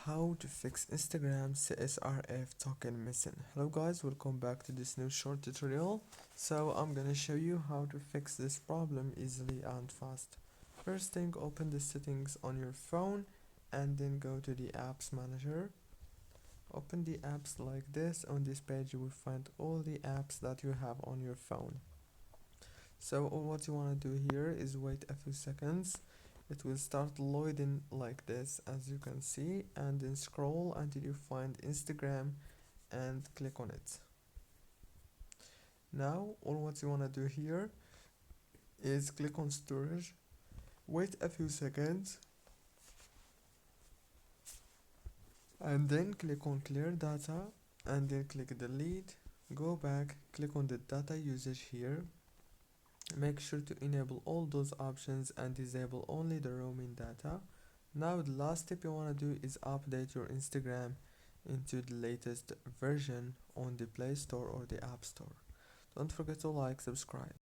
How to fix Instagram CSRF token missing. Hello guys, welcome back to this new short tutorial. So I'm gonna show you how to fix this problem easily and fast. First thing, open the settings on your phone and then go to the apps manager. Open the apps like this. On this page you will find all the apps that you have on your phone. So all what you want to do here is wait a few seconds. It will start loading like this, as you can see, and then scroll until you find Instagram and click on it. Now all what you want to do here is click on storage, wait a few seconds, and then click on clear data, and then click delete. Go back, click on the data usage here. Make sure to enable all those options and disable only the roaming data. Now the last step you want to do is update your Instagram into the latest version on the Play Store or the App Store. Don't forget to like, subscribe.